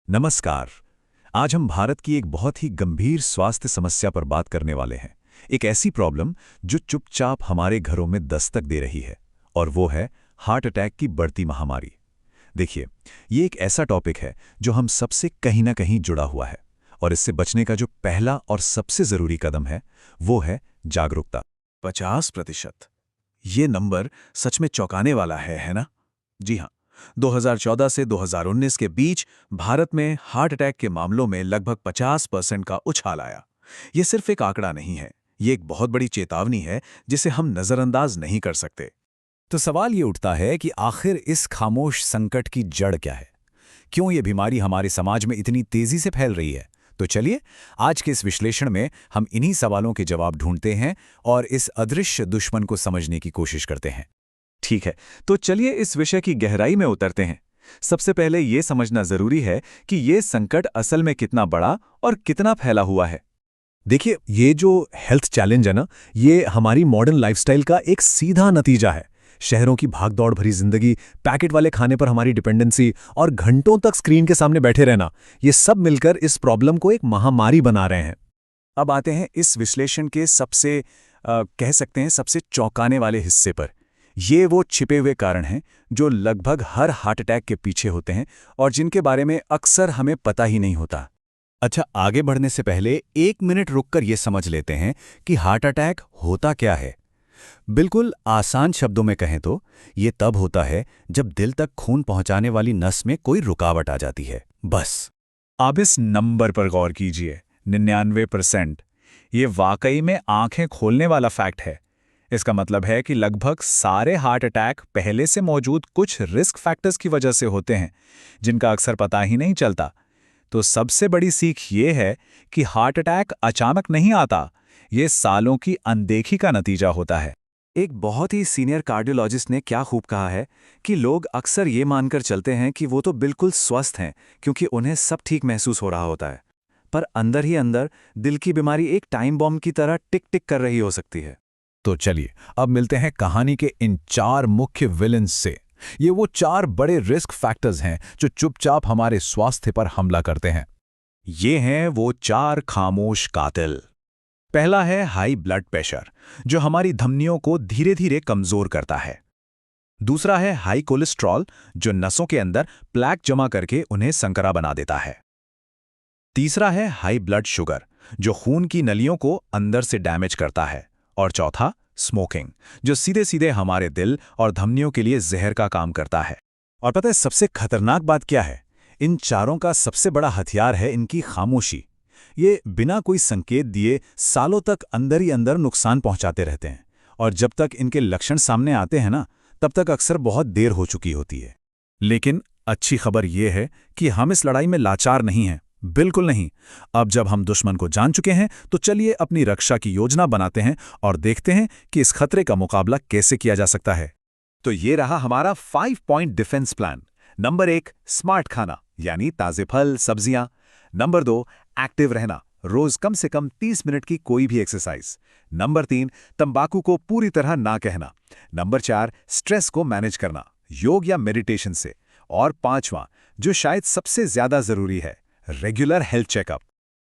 नमस्कार। आज हम भारत की एक बहुत ही गंभीर स्वास्थ्य समस्या पर बात करने वाले हैं। एक ऐसी प्रॉब्लम जो चुपचाप हमारे घरों में दस्तक दे रही है, और वो है हार्ट अटैक की बढ़ती महामारी। देखिए, ये एक ऐसा टॉपिक है जो हम सबसे कहीं ना कहीं जुड़ा हुआ है, और इससे बचने का जो पहला और सबसे ज़रूरी कदम है वो है जागरूकता। 50%। ये नंबर सच में चौंकाने वाला है ना? जी हाँ। 2014 से 2019 के बीच भारत में हार्ट अटैक के मामलों में लगभग 50% का उछाल आया। ये सिर्फ एक आंकड़ा नहीं है, ये एक बहुत बड़ी चेतावनी है जिसे हम नजरअंदाज नहीं कर सकते। तो सवाल ये उठता है कि आखिर इस खामोश संकट की जड़ क्या है? क्यों ये बीमारी हमारे समाज में इतनी तेजी से फैल रही है? तो चलिए, आज के इस विश्लेषण में हम इन्हीं सवालों के जवाब ढूंढते हैं और इस अदृश्य दुश्मन को समझने की कोशिश करते हैं। ठीक है, तो चलिए इस विषय की गहराई में उतरते हैं। सबसे पहले ये समझना जरूरी है कि ये संकट असल में कितना बड़ा और कितना फैला हुआ है। देखिए, ये जो हेल्थ चैलेंज है ना, ये हमारी मॉडर्न लाइफस्टाइल का एक सीधा नतीजा है। शहरों की भागदौड़ भरी जिंदगी, पैकेट वाले खाने पर हमारी डिपेंडेंसी और घंटों तक स्क्रीन के सामने बैठे रहना, ये सब मिलकर इस प्रॉब्लम को एक महामारी बना रहे हैं। अब आते हैं इस विश्लेषण के कह सकते हैं सबसे चौंकाने वाले हिस्से पर। ये वो छिपे हुए कारण हैं जो लगभग हर हार्ट अटैक के पीछे होते हैं और जिनके बारे में अक्सर हमें पता ही नहीं होता। अच्छा, आगे बढ़ने से पहले एक मिनट रुककर ये समझ लेते हैं कि हार्ट अटैक होता क्या है। बिल्कुल आसान शब्दों में कहें तो ये तब होता है जब दिल तक खून पहुंचाने वाली नस में कोई रुकावट आ जाती है, बस। अब इस नंबर पर गौर कीजिए, 99%। ये वाकई में आंखें खोलने वाला फैक्ट है। इसका मतलब है कि लगभग सारे हार्ट अटैक पहले से मौजूद कुछ रिस्क फैक्टर्स की वजह से होते हैं, जिनका अक्सर पता ही नहीं चलता। तो सबसे बड़ी सीख ये है कि हार्ट अटैक अचानक नहीं आता, ये सालों की अनदेखी का नतीजा होता है। एक बहुत ही सीनियर कार्डियोलॉजिस्ट ने क्या खूब कहा है कि लोग अक्सर ये मानकर चलते हैं कि वो तो बिल्कुल स्वस्थ हैं क्योंकि उन्हें सब ठीक महसूस हो रहा होता है, पर अंदर ही अंदर दिल की बीमारी एक टाइम बॉम्ब की तरह टिक टिक कर रही हो सकती है। तो चलिए, अब मिलते हैं कहानी के इन 4 मुख्य विलेंस से। ये वो 4 बड़े रिस्क फैक्टर्स हैं जो चुपचाप हमारे स्वास्थ्य पर हमला करते हैं। ये हैं वो 4 खामोश कातिल। पहला है हाई ब्लड प्रेशर, जो हमारी धमनियों को धीरे धीरे कमजोर करता है। दूसरा है हाई कोलेस्ट्रॉल, जो नसों के अंदर प्लेक जमा करके उन्हें संकरा बना देता है। तीसरा है हाई ब्लड शुगर, जो खून की नलियों को अंदर से डैमेज करता है। और चौथा स्मोकिंग, जो सीधे सीधे हमारे दिल और धमनियों के लिए जहर का काम करता है। और पता है सबसे खतरनाक बात क्या है? इन चारों का सबसे बड़ा हथियार है इनकी खामोशी। ये बिना कोई संकेत दिए सालों तक अंदर ही अंदर नुकसान पहुंचाते रहते हैं, और जब तक इनके लक्षण सामने आते हैं ना, तब तक अक्सर बहुत देर हो चुकी होती है। लेकिन अच्छी खबर यह है कि हम इस लड़ाई में लाचार नहीं हैं, बिल्कुल नहीं। अब जब हम दुश्मन को जान चुके हैं, तो चलिए अपनी रक्षा की योजना बनाते हैं और देखते हैं कि इस खतरे का मुकाबला कैसे किया जा सकता है। तो ये रहा हमारा 5 point defence plan. Number 1, smart खाना, यानी ताजे फल सब्जियां। नंबर 2, एक्टिव रहना, रोज कम से कम 30 मिनट की कोई भी एक्सरसाइज। नंबर 3, तंबाकू को पूरी तरह ना कहना। नंबर 4, स्ट्रेस को मैनेज करना, योग या मेडिटेशन से। और 5वां, जो शायद सबसे ज्यादा जरूरी है, रेगुलर हेल्थ चेकअप।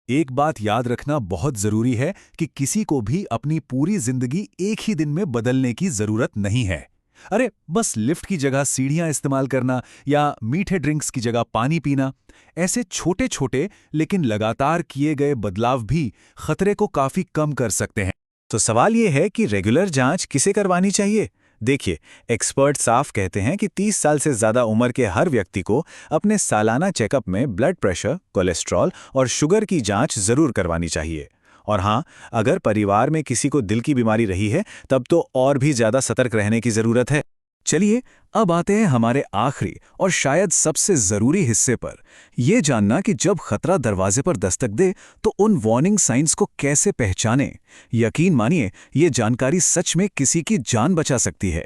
एक बात याद रखना बहुत जरूरी है कि किसी को भी अपनी पूरी जिंदगी एक ही दिन में बदलने की जरूरत नहीं है। अरे बस लिफ्ट की जगह सीढ़ियां इस्तेमाल करना या मीठे ड्रिंक्स की जगह पानी पीना, ऐसे छोटे छोटे लेकिन लगातार किए गए बदलाव भी खतरे को काफी कम कर सकते हैं। तो सवाल यह है कि रेगुलर जांच किसे करवानी चाहिए? देखिए, एक्सपर्ट साफ कहते हैं कि 30 साल से ज्यादा उम्र के हर व्यक्ति को अपने सालाना चेकअप में ब्लड प्रेशर, कोलेस्ट्रॉल और शुगर की जांच जरूर करवानी चाहिए। और हाँ, अगर परिवार में किसी को दिल की बीमारी रही है, तब तो और भी ज्यादा सतर्क रहने की जरूरत है। चलिए, अब आते हैं हमारे आखिरी और शायद सबसे जरूरी हिस्से पर, यह जानना कि जब खतरा दरवाजे पर दस्तक दे तो उन वार्निंग साइंस को कैसे पहचानें। यकीन मानिए, ये जानकारी सच में किसी की जान बचा सकती है।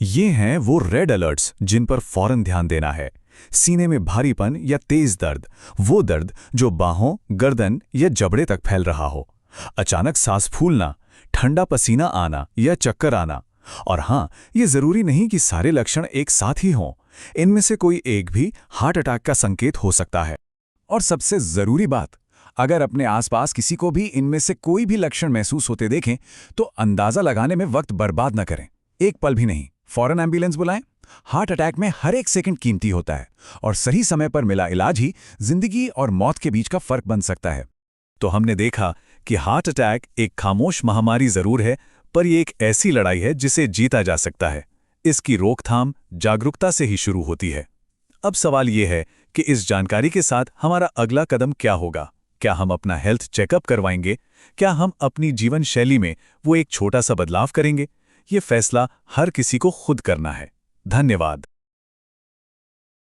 ये हैं वो रेड अलर्ट्स जिन पर फौरन ध्यान देना है। सीने में भारीपन या तेज दर्द, वो दर्द जो बाहों, गर्दन या जबड़े तक फैल रहा हो। अचानक सांस फूलना, ठंडा पसीना आना या चक्कर आना। और हाँ, ये जरूरी नहीं कि सारे लक्षण एक साथ ही हों। इनमें से कोई एक भी हार्ट अटैक का संकेत हो सकता है। और सबसे जरूरी बात, अगर अपने आसपास किसी को भी इनमें से कोई भी लक्षण महसूस होते देखें तो अंदाजा लगाने में वक्त बर्बाद न करें। एक पल भी नहीं, फौरन एम्बुलेंस बुलाएं। हार्ट अटैक में हर एक सेकंड कीमती होता है और सही समय पर मिला इलाज ही जिंदगी और मौत के बीच का फर्क बन सकता है। तो हमने देखा कि हार्ट अटैक एक खामोश महामारी जरूर है, पर यह एक ऐसी लड़ाई है जिसे जीता जा सकता है। इसकी रोकथाम जागरूकता से ही शुरू होती है। अब सवाल यह है कि इस जानकारी के साथ हमारा अगला कदम क्या होगा? क्या हम अपना हेल्थ चेकअप करवाएंगे? क्या हम अपनी जीवन शैली में वो एक छोटा सा बदलाव करेंगे? ये फैसला हर किसी को खुद करना है। धन्यवाद।